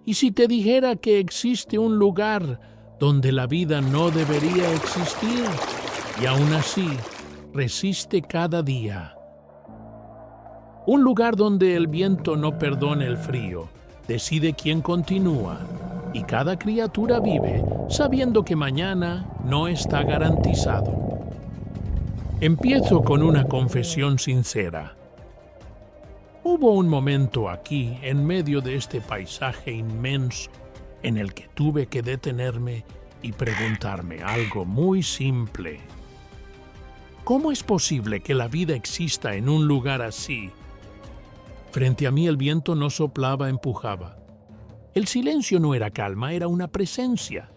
¿Y si te dijera que existe un lugar donde la vida no debería existir y aún así resiste cada día? Un lugar donde el viento no perdona el frío, decide quién continúa y cada criatura vive sabiendo que mañana no está garantizado. Empiezo con una confesión sincera. Hubo un momento aquí, en medio de este paisaje inmenso, en el que tuve que detenerme y preguntarme algo muy simple. ¿Cómo es posible que la vida exista en un lugar así? Frente a mí el viento no soplaba, empujaba. El silencio no era calma, era una presencia.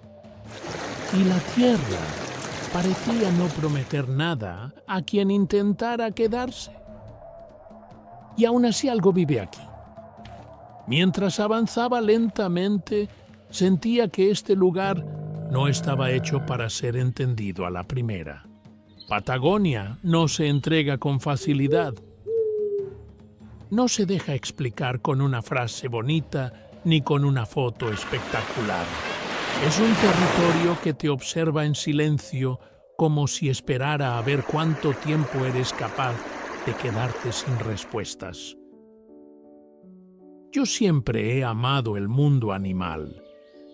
Y la tierra parecía no prometer nada a quien intentara quedarse. Y aún así algo vive aquí. Mientras avanzaba lentamente, sentía que este lugar no estaba hecho para ser entendido a la primera. Patagonia no se entrega con facilidad. No se deja explicar con una frase bonita ni con una foto espectacular. Es un territorio que te observa en silencio, como si esperara a ver cuánto tiempo eres capaz de quedarte sin respuestas. Yo siempre he amado el mundo animal.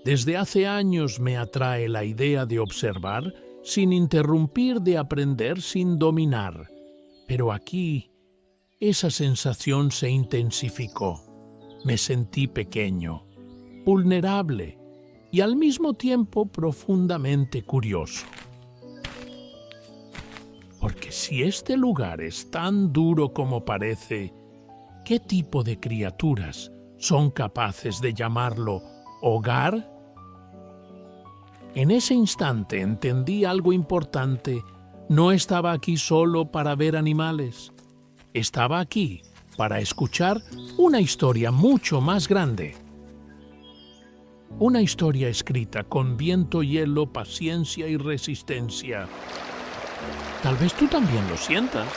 Desde hace años me atrae la idea de observar sin interrumpir, de aprender sin dominar. Pero aquí, esa sensación se intensificó. Me sentí pequeño, vulnerable y al mismo tiempo profundamente curioso. Porque si este lugar es tan duro como parece, ¿qué tipo de criaturas son capaces de llamarlo hogar? En ese instante entendí algo importante. No estaba aquí solo para ver animales. Estaba aquí para escuchar una historia mucho más grande. Una historia escrita con viento, hielo, paciencia y resistencia. Tal vez tú también lo sientas.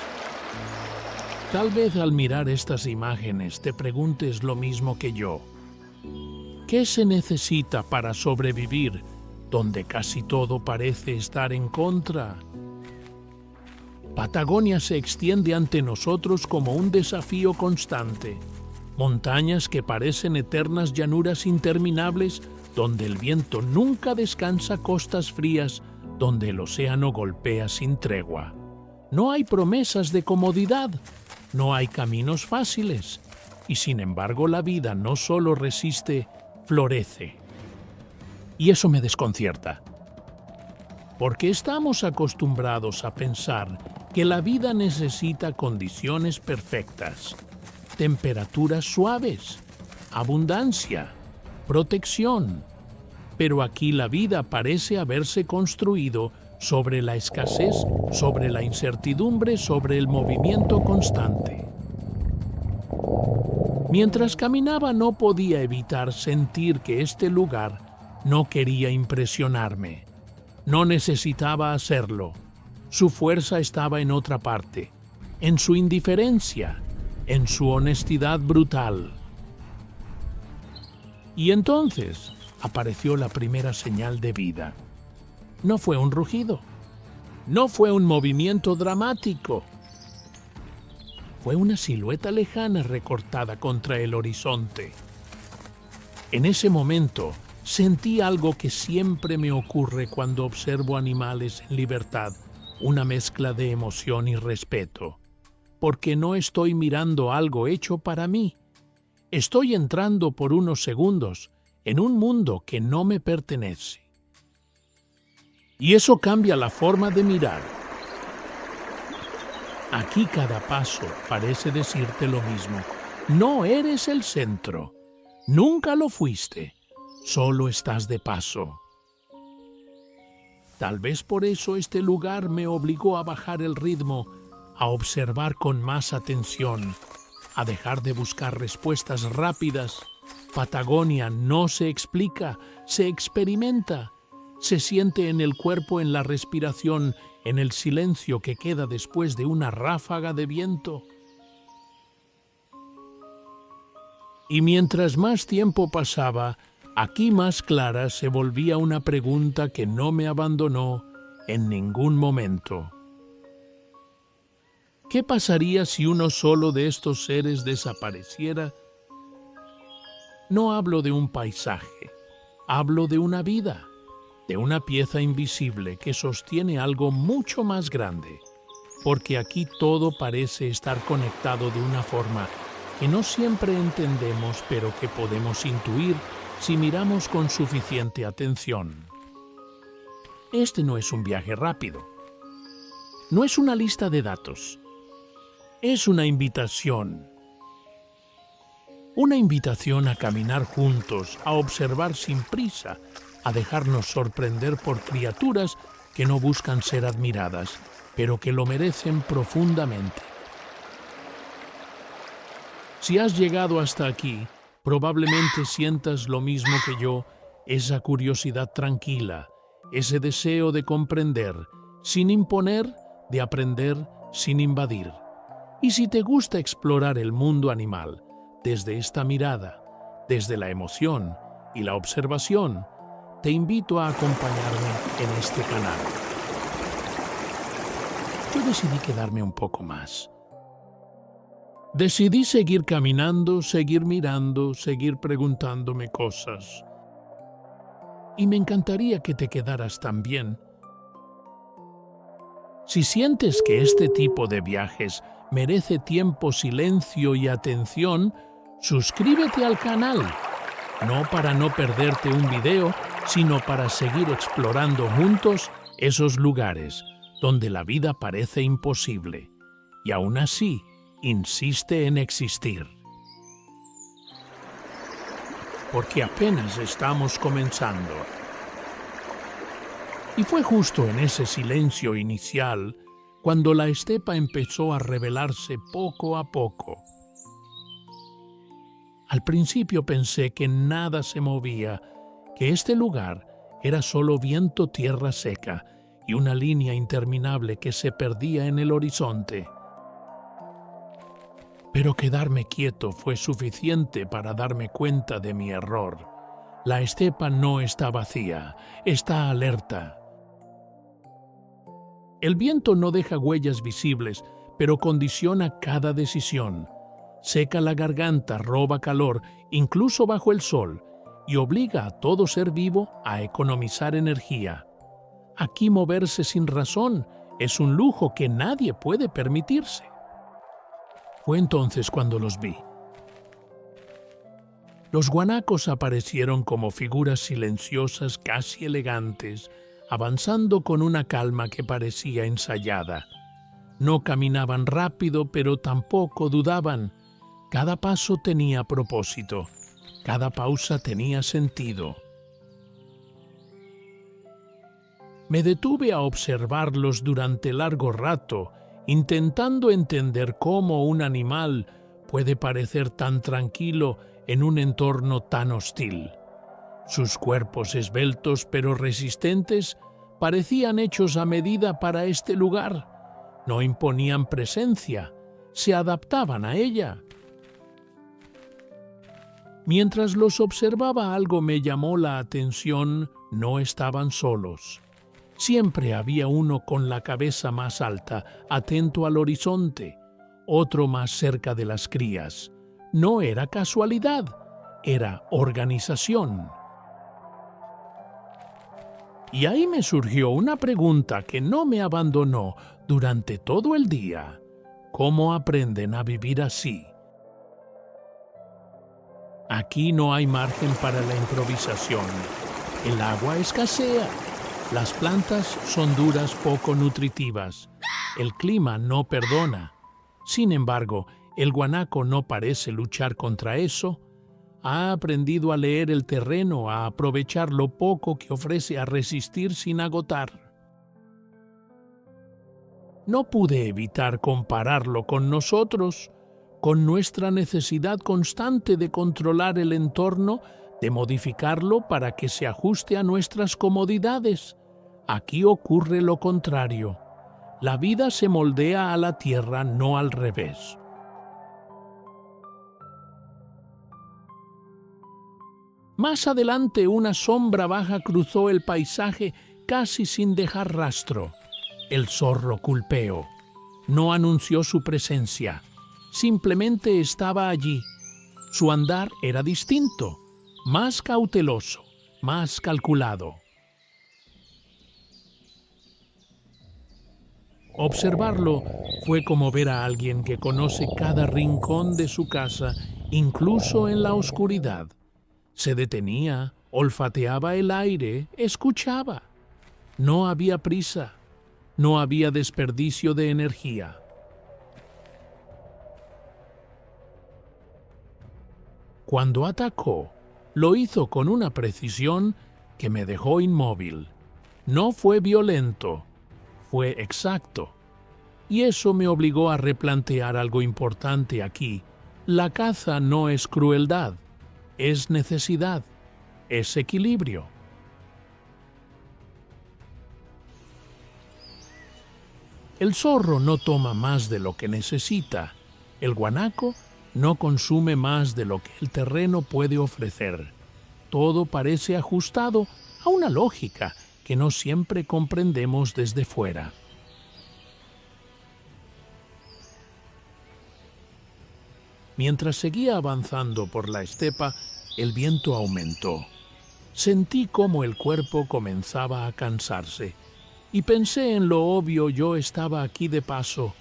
Tal vez al mirar estas imágenes te preguntes lo mismo que yo. ¿Qué se necesita para sobrevivir donde casi todo parece estar en contra? Patagonia se extiende ante nosotros como un desafío constante. Montañas que parecen eternas llanuras interminables donde el viento nunca descansa, costas frías donde el océano golpea sin tregua. No hay promesas de comodidad, no hay caminos fáciles, y sin embargo la vida no solo resiste, florece. Y eso me desconcierta, porque estamos acostumbrados a pensar que la vida necesita condiciones perfectas, temperaturas suaves, abundancia, protección. Pero aquí la vida parece haberse construido sobre la escasez, sobre la incertidumbre, sobre el movimiento constante. Mientras caminaba no podía evitar sentir que este lugar no quería impresionarme. No necesitaba hacerlo. Su fuerza estaba en otra parte, en su indiferencia, en su honestidad brutal. Y entonces apareció la primera señal de vida. No fue un rugido, no fue un movimiento dramático. Fue una silueta lejana recortada contra el horizonte. En ese momento sentí algo que siempre me ocurre cuando observo animales en libertad, una mezcla de emoción y respeto, porque no estoy mirando algo hecho para mí. Estoy entrando por unos segundos en un mundo que no me pertenece. Y eso cambia la forma de mirar. Aquí cada paso parece decirte lo mismo. No eres el centro. Nunca lo fuiste. Solo estás de paso. Tal vez por eso este lugar me obligó a bajar el ritmo, a observar con más atención, a dejar de buscar respuestas rápidas. Patagonia no se explica, se experimenta. Se siente en el cuerpo, en la respiración, en el silencio que queda después de una ráfaga de viento. Y mientras más tiempo pasaba, aquí más clara se volvía una pregunta que no me abandonó en ningún momento. ¿Qué pasaría si uno solo de estos seres desapareciera? No hablo de un paisaje, hablo de una vida, de una pieza invisible que sostiene algo mucho más grande, porque aquí todo parece estar conectado de una forma que no siempre entendemos, pero que podemos intuir si miramos con suficiente atención. Este no es un viaje rápido, no es una lista de datos, es una invitación. Una invitación a caminar juntos, a observar sin prisa, a dejarnos sorprender por criaturas que no buscan ser admiradas, pero que lo merecen profundamente. Si has llegado hasta aquí, probablemente sientas lo mismo que yo, esa curiosidad tranquila, ese deseo de comprender, sin imponer, de aprender, sin invadir. Y si te gusta explorar el mundo animal, desde esta mirada, desde la emoción y la observación, te invito a acompañarme en este canal. Yo decidí quedarme un poco más. Decidí seguir caminando, seguir mirando, seguir preguntándome cosas. Y me encantaría que te quedaras también. Si sientes que este tipo de viajes merece tiempo, silencio y atención, suscríbete al canal, no para no perderte un video, sino para seguir explorando juntos esos lugares donde la vida parece imposible y aún así insiste en existir. Porque apenas estamos comenzando. Y fue justo en ese silencio inicial cuando la estepa empezó a revelarse poco a poco. Al principio pensé que nada se movía, que este lugar era solo viento, tierra seca y una línea interminable que se perdía en el horizonte. Pero quedarme quieto fue suficiente para darme cuenta de mi error. La estepa no está vacía, está alerta. El viento no deja huellas visibles, pero condiciona cada decisión. Seca la garganta, roba calor, incluso bajo el sol, y obliga a todo ser vivo a economizar energía. Aquí moverse sin razón es un lujo que nadie puede permitirse. Fue entonces cuando los vi. Los guanacos aparecieron como figuras silenciosas, casi elegantes, avanzando con una calma que parecía ensayada. No caminaban rápido, pero tampoco dudaban. Cada paso tenía propósito, cada pausa tenía sentido. Me detuve a observarlos durante largo rato, intentando entender cómo un animal puede parecer tan tranquilo en un entorno tan hostil. Sus cuerpos esbeltos pero resistentes parecían hechos a medida para este lugar. No imponían presencia, se adaptaban a ella. Mientras los observaba, algo me llamó la atención: no estaban solos. Siempre había uno con la cabeza más alta, atento al horizonte, otro más cerca de las crías. No era casualidad, era organización. Y ahí me surgió una pregunta que no me abandonó durante todo el día. ¿Cómo aprenden a vivir así? Aquí no hay margen para la improvisación. El agua escasea. Las plantas son duras, poco nutritivas. El clima no perdona. Sin embargo, el guanaco no parece luchar contra eso. Ha aprendido a leer el terreno, a aprovechar lo poco que ofrece, a resistir sin agotar. No pude evitar compararlo con nosotros, con nuestra necesidad constante de controlar el entorno, de modificarlo para que se ajuste a nuestras comodidades. Aquí ocurre lo contrario. La vida se moldea a la tierra, no al revés. Más adelante una sombra baja cruzó el paisaje casi sin dejar rastro. El zorro culpeo. No anunció su presencia, simplemente estaba allí. Su andar era distinto, más cauteloso, más calculado. Observarlo fue como ver a alguien que conoce cada rincón de su casa, incluso en la oscuridad. Se detenía, olfateaba el aire, escuchaba. No había prisa, no había desperdicio de energía. Cuando atacó, lo hizo con una precisión que me dejó inmóvil. No fue violento, fue exacto. Y eso me obligó a replantear algo importante aquí. La caza no es crueldad, es necesidad, es equilibrio. El zorro no toma más de lo que necesita. El guanaco no consume más de lo que el terreno puede ofrecer. Todo parece ajustado a una lógica que no siempre comprendemos desde fuera. Mientras seguía avanzando por la estepa, el viento aumentó. Sentí cómo el cuerpo comenzaba a cansarse. Y pensé en lo obvio: yo estaba aquí de paso,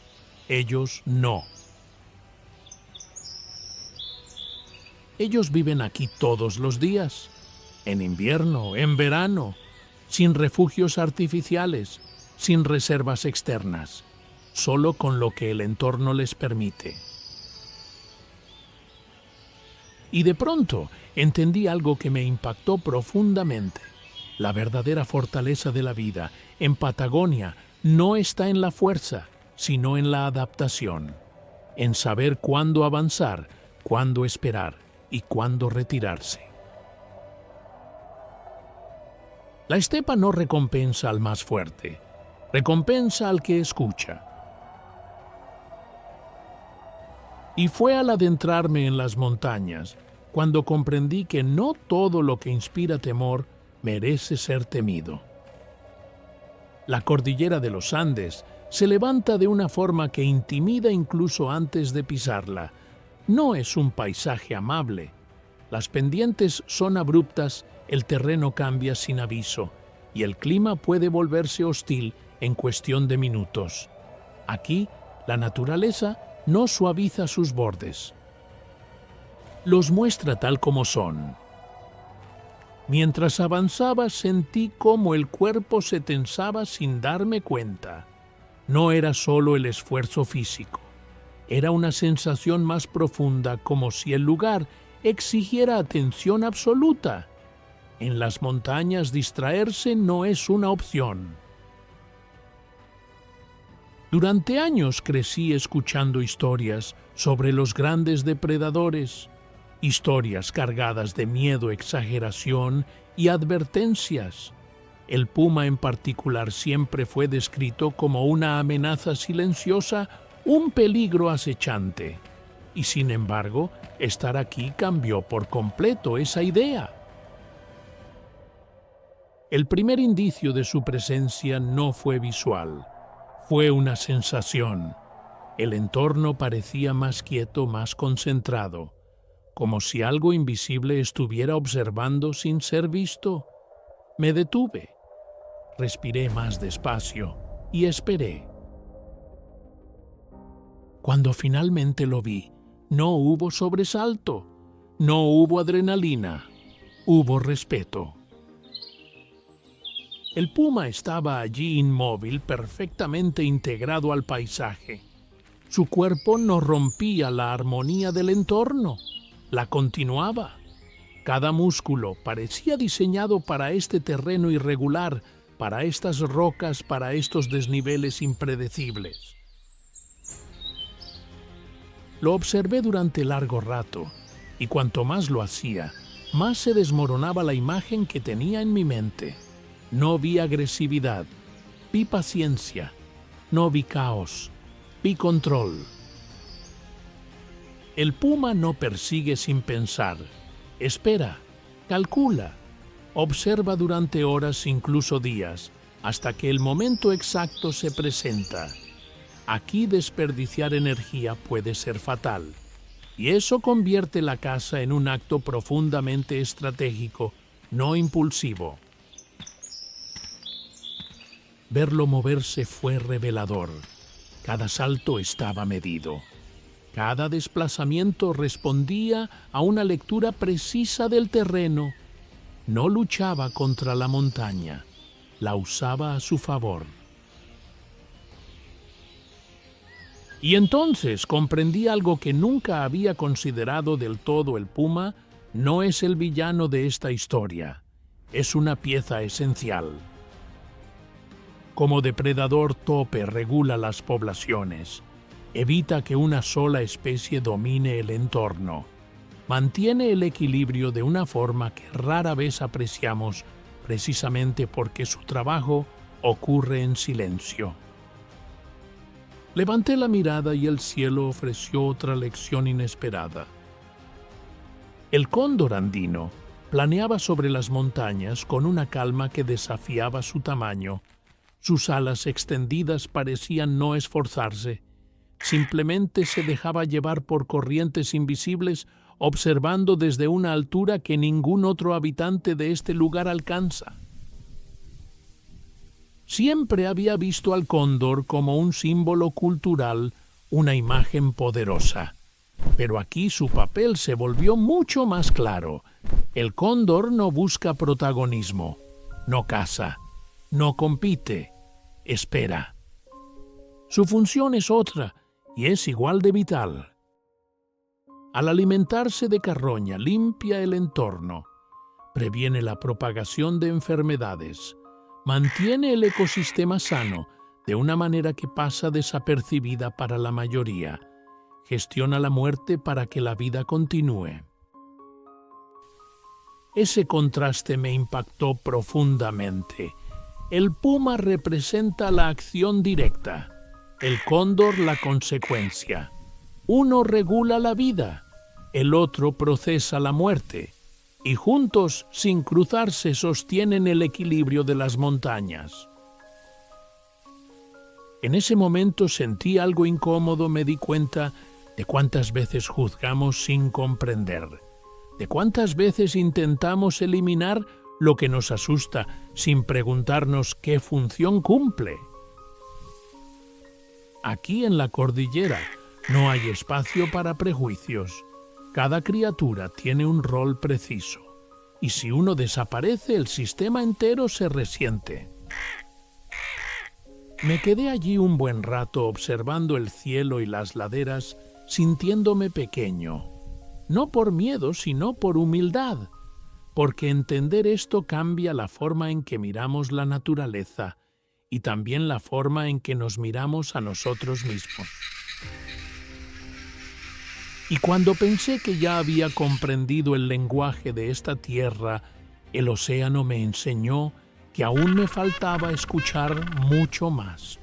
ellos no. Ellos viven aquí todos los días, en invierno, en verano, sin refugios artificiales, sin reservas externas, solo con lo que el entorno les permite. Y de pronto entendí algo que me impactó profundamente. La verdadera fortaleza de la vida en Patagonia no está en la fuerza, sino en la adaptación, en saber cuándo avanzar, cuándo esperar y cuándo retirarse. La estepa no recompensa al más fuerte, recompensa al que escucha. Y fue al adentrarme en las montañas cuando comprendí que no todo lo que inspira temor merece ser temido. La cordillera de los Andes se levanta de una forma que intimida incluso antes de pisarla. No es un paisaje amable. Las pendientes son abruptas, el terreno cambia sin aviso y el clima puede volverse hostil en cuestión de minutos. Aquí, la naturaleza no suaviza sus bordes. Los muestra tal como son. Mientras avanzaba sentí cómo el cuerpo se tensaba sin darme cuenta. No era solo el esfuerzo físico. Era una sensación más profunda, como si el lugar exigiera atención absoluta. En las montañas distraerse no es una opción. Durante años crecí escuchando historias sobre los grandes depredadores, historias cargadas de miedo, exageración y advertencias. El puma en particular siempre fue descrito como una amenaza silenciosa, un peligro acechante. Y sin embargo, estar aquí cambió por completo esa idea. El primer indicio de su presencia no fue visual, fue una sensación. El entorno parecía más quieto, más concentrado, como si algo invisible estuviera observando sin ser visto. Me detuve, respiré más despacio y esperé. Cuando finalmente lo vi, no hubo sobresalto, no hubo adrenalina, hubo respeto. El puma estaba allí inmóvil, perfectamente integrado al paisaje. Su cuerpo no rompía la armonía del entorno, la continuaba. Cada músculo parecía diseñado para este terreno irregular, para estas rocas, para estos desniveles impredecibles. Lo observé durante largo rato, y cuanto más lo hacía, más se desmoronaba la imagen que tenía en mi mente. No vi agresividad, vi paciencia, no vi caos, vi control. El puma no persigue sin pensar, espera, Calcula, observa durante horas, incluso días, hasta que el momento exacto se presenta. Aquí desperdiciar energía puede ser fatal, y eso convierte la caza en un acto profundamente estratégico, no impulsivo. Verlo moverse fue revelador. Cada salto estaba medido. Cada desplazamiento respondía a una lectura precisa del terreno. No luchaba contra la montaña, la usaba a su favor. Y entonces comprendí algo que nunca había considerado del todo. El puma no es el villano de esta historia, es una pieza esencial. Como depredador tope regula las poblaciones, evita que una sola especie domine el entorno, mantiene el equilibrio de una forma que rara vez apreciamos precisamente porque su trabajo ocurre en silencio. Levanté la mirada y el cielo ofreció otra lección inesperada. El cóndor andino planeaba sobre las montañas con una calma que desafiaba su tamaño. Sus alas extendidas parecían no esforzarse. Simplemente se dejaba llevar por corrientes invisibles, observando desde una altura que ningún otro habitante de este lugar alcanza. Siempre había visto al cóndor como un símbolo cultural, una imagen poderosa. Pero aquí su papel se volvió mucho más claro. El cóndor no busca protagonismo, no caza, no compite, espera. Su función es otra y es igual de vital. Al alimentarse de carroña, limpia el entorno, previene la propagación de enfermedades, mantiene el ecosistema sano de una manera que pasa desapercibida para la mayoría, gestiona la muerte para que la vida continúe. Ese contraste me impactó profundamente. El puma representa la acción directa, el cóndor la consecuencia. Uno regula la vida, el otro procesa la muerte, y juntos, sin cruzarse, sostienen el equilibrio de las montañas. En ese momento sentí algo incómodo, me di cuenta de cuántas veces juzgamos sin comprender, de cuántas veces intentamos eliminar lo que nos asusta sin preguntarnos qué función cumple. Aquí en la cordillera no hay espacio para prejuicios. Cada criatura tiene un rol preciso, y si uno desaparece, el sistema entero se resiente. Me quedé allí un buen rato observando el cielo y las laderas, sintiéndome pequeño, no por miedo, sino por humildad, porque entender esto cambia la forma en que miramos la naturaleza y también la forma en que nos miramos a nosotros mismos. Y cuando pensé que ya había comprendido el lenguaje de esta tierra, el océano me enseñó que aún me faltaba escuchar mucho más.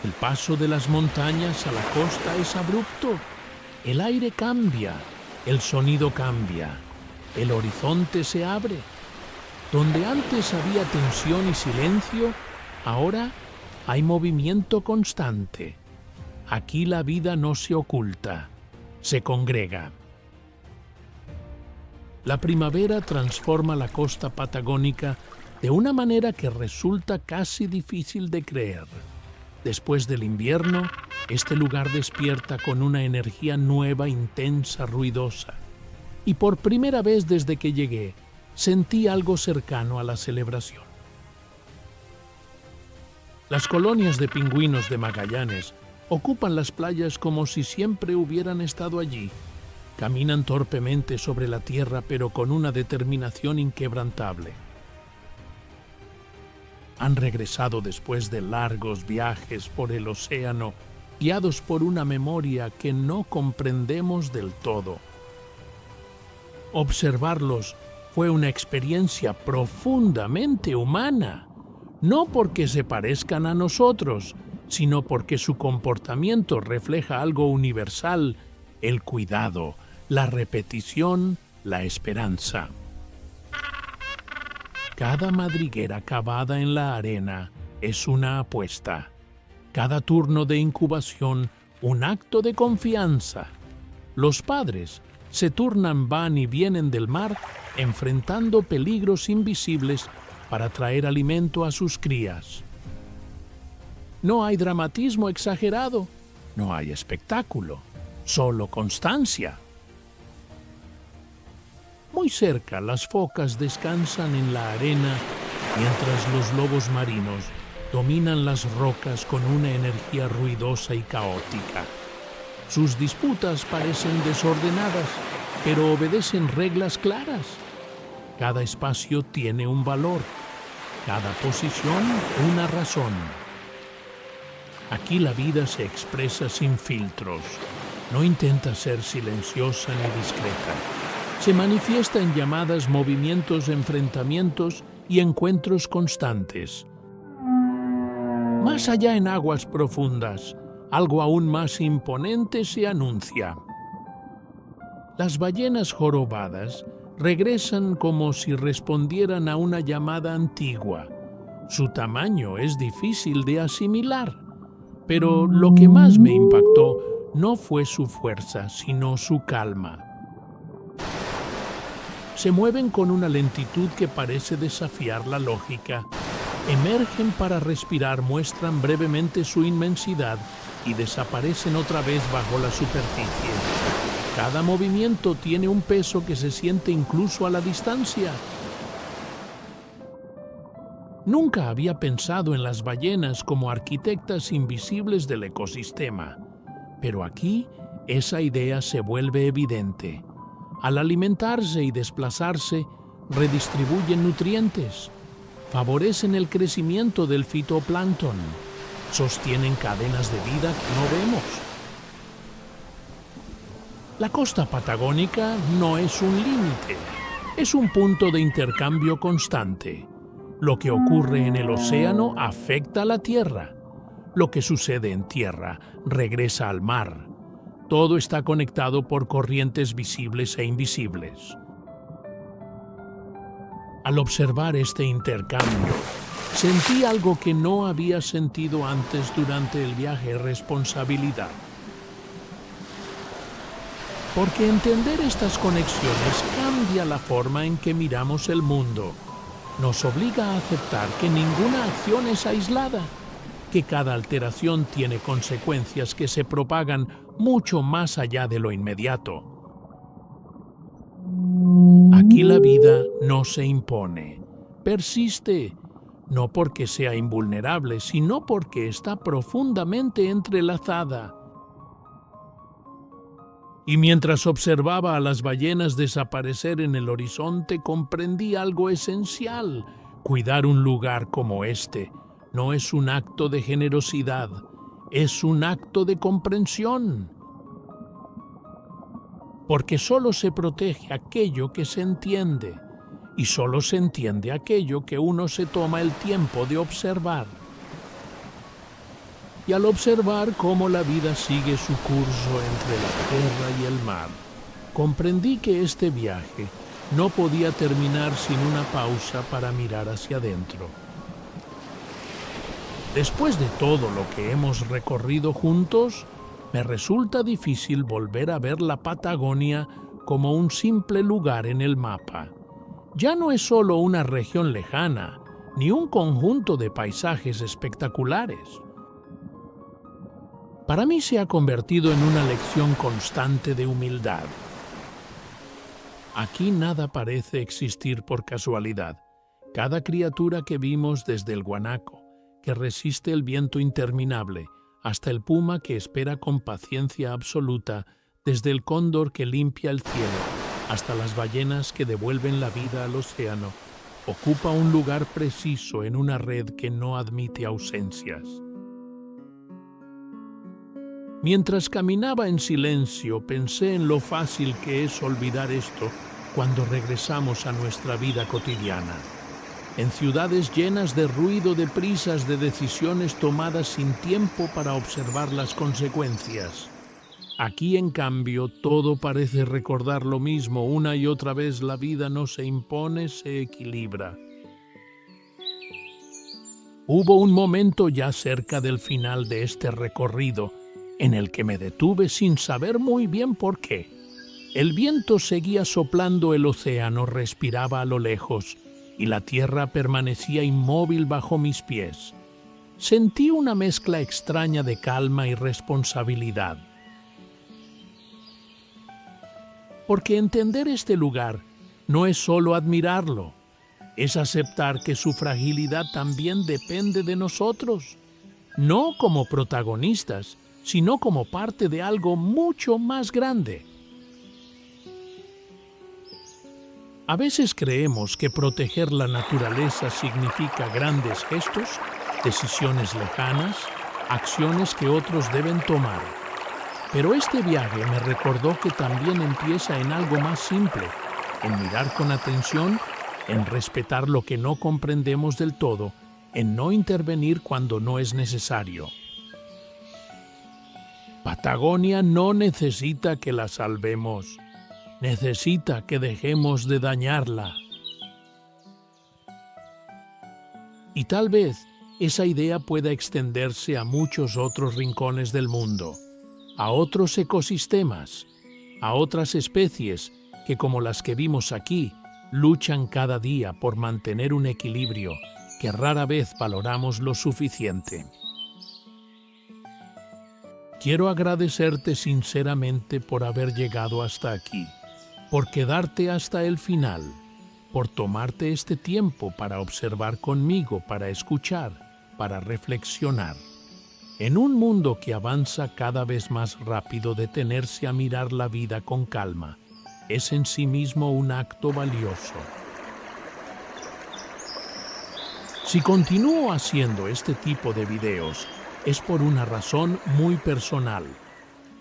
El paso de las montañas a la costa es abrupto. El aire cambia, el sonido cambia, el horizonte se abre. Donde antes había tensión y silencio, ahora hay movimiento constante. Aquí la vida no se oculta, se congrega. La primavera transforma la costa patagónica de una manera que resulta casi difícil de creer. Después del invierno, este lugar despierta con una energía nueva, intensa, ruidosa. Y por primera vez desde que llegué, sentí algo cercano a la celebración. Las colonias de pingüinos de Magallanes ocupan las playas como si siempre hubieran estado allí. Caminan torpemente sobre la tierra, pero con una determinación inquebrantable. Han regresado después de largos viajes por el océano, guiados por una memoria que no comprendemos del todo. Observarlos fue una experiencia profundamente humana, no porque se parezcan a nosotros, sino porque su comportamiento refleja algo universal: el cuidado, la repetición, la esperanza. Cada madriguera cavada en la arena es una apuesta. Cada turno de incubación, un acto de confianza. Los padres se turnan, van y vienen del mar, enfrentando peligros invisibles para traer alimento a sus crías. No hay dramatismo exagerado, no hay espectáculo, solo constancia. Muy cerca, las focas descansan en la arena, mientras los lobos marinos dominan las rocas con una energía ruidosa y caótica. Sus disputas parecen desordenadas, pero obedecen reglas claras. Cada espacio tiene un valor, cada posición una razón. Aquí la vida se expresa sin filtros, no intenta ser silenciosa ni discreta. Se manifiesta en llamadas, movimientos, enfrentamientos y encuentros constantes. Más allá, en aguas profundas, algo aún más imponente se anuncia. Las ballenas jorobadas regresan como si respondieran a una llamada antigua. Su tamaño es difícil de asimilar, pero lo que más me impactó no fue su fuerza, sino su calma. Se mueven con una lentitud que parece desafiar la lógica. Emergen para respirar, muestran brevemente su inmensidad y desaparecen otra vez bajo la superficie. Cada movimiento tiene un peso que se siente incluso a la distancia. Nunca había pensado en las ballenas como arquitectas invisibles del ecosistema, pero aquí esa idea se vuelve evidente. Al alimentarse y desplazarse, redistribuyen nutrientes, favorecen el crecimiento del fitoplancton, sostienen cadenas de vida que no vemos. La costa patagónica no es un límite, es un punto de intercambio constante. Lo que ocurre en el océano afecta a la tierra. Lo que sucede en tierra regresa al mar. Todo está conectado por corrientes visibles e invisibles. Al observar este intercambio, sentí algo que no había sentido antes durante el viaje: responsabilidad. Porque entender estas conexiones cambia la forma en que miramos el mundo. Nos obliga a aceptar que ninguna acción es aislada, que cada alteración tiene consecuencias que se propagan mucho más allá de lo inmediato. Aquí la vida no se impone, persiste, no porque sea invulnerable, sino porque está profundamente entrelazada. Y mientras observaba a las ballenas desaparecer en el horizonte, comprendí algo esencial. Cuidar un lugar como este no es un acto de generosidad, es un acto de comprensión. Porque solo se protege aquello que se entiende, y solo se entiende aquello que uno se toma el tiempo de observar. Y al observar cómo la vida sigue su curso entre la tierra y el mar, comprendí que este viaje no podía terminar sin una pausa para mirar hacia adentro. Después de todo lo que hemos recorrido juntos, me resulta difícil volver a ver la Patagonia como un simple lugar en el mapa. Ya no es solo una región lejana, ni un conjunto de paisajes espectaculares. Para mí se ha convertido en una lección constante de humildad. Aquí nada parece existir por casualidad. Cada criatura que vimos, desde el guanaco, que resiste el viento interminable, hasta el puma que espera con paciencia absoluta, desde el cóndor que limpia el cielo, hasta las ballenas que devuelven la vida al océano, ocupa un lugar preciso en una red que no admite ausencias. Mientras caminaba en silencio, pensé en lo fácil que es olvidar esto cuando regresamos a nuestra vida cotidiana. En ciudades llenas de ruido, de prisas, de decisiones tomadas sin tiempo para observar las consecuencias. Aquí, en cambio, todo parece recordar lo mismo. Una y otra vez la vida no se impone, se equilibra. Hubo un momento ya cerca del final de este recorrido en el que me detuve sin saber muy bien por qué. El viento seguía soplando, el océano respiraba a lo lejos y la tierra permanecía inmóvil bajo mis pies. Sentí una mezcla extraña de calma y responsabilidad. Porque entender este lugar no es solo admirarlo, es aceptar que su fragilidad también depende de nosotros, no como protagonistas, sino como parte de algo mucho más grande. A veces creemos que proteger la naturaleza significa grandes gestos, decisiones lejanas, acciones que otros deben tomar. Pero este viaje me recordó que también empieza en algo más simple, en mirar con atención, en respetar lo que no comprendemos del todo, en no intervenir cuando no es necesario. Patagonia no necesita que la salvemos, necesita que dejemos de dañarla. Y tal vez esa idea pueda extenderse a muchos otros rincones del mundo, a otros ecosistemas, a otras especies que, como las que vimos aquí, luchan cada día por mantener un equilibrio que rara vez valoramos lo suficiente. Quiero agradecerte sinceramente por haber llegado hasta aquí, por quedarte hasta el final, por tomarte este tiempo para observar conmigo, para escuchar, para reflexionar. En un mundo que avanza cada vez más rápido, detenerse a mirar la vida con calma es en sí mismo un acto valioso. Si continúo haciendo este tipo de videos, es por una razón muy personal,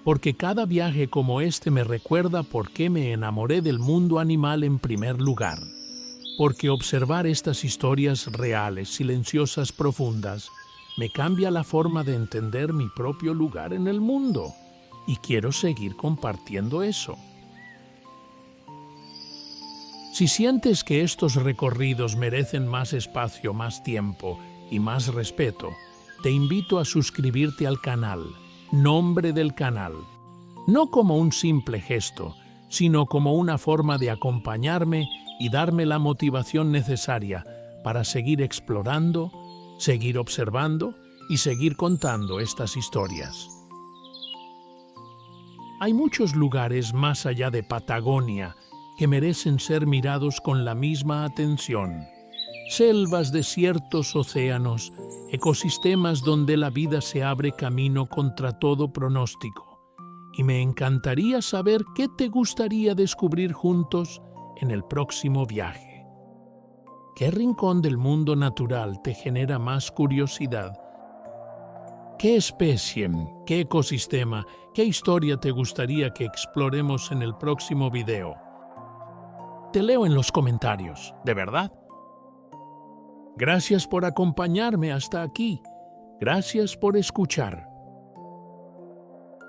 porque cada viaje como este me recuerda por qué me enamoré del mundo animal en primer lugar, porque observar estas historias reales, silenciosas, profundas, me cambia la forma de entender mi propio lugar en el mundo, y quiero seguir compartiendo eso. Si sientes que estos recorridos merecen más espacio, más tiempo y más respeto, te invito a suscribirte al canal, nombre del canal, no como un simple gesto, sino como una forma de acompañarme y darme la motivación necesaria para seguir explorando, seguir observando y seguir contando estas historias. Hay muchos lugares más allá de Patagonia que merecen ser mirados con la misma atención. Selvas, desiertos, océanos, ecosistemas donde la vida se abre camino contra todo pronóstico. Y me encantaría saber qué te gustaría descubrir juntos en el próximo viaje. ¿Qué rincón del mundo natural te genera más curiosidad? ¿Qué especie, qué ecosistema, qué historia te gustaría que exploremos en el próximo video? Te leo en los comentarios, ¿de verdad? Gracias por acompañarme hasta aquí. Gracias por escuchar.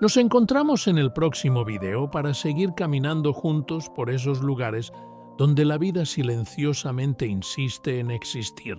Nos encontramos en el próximo video para seguir caminando juntos por esos lugares donde la vida silenciosamente insiste en existir.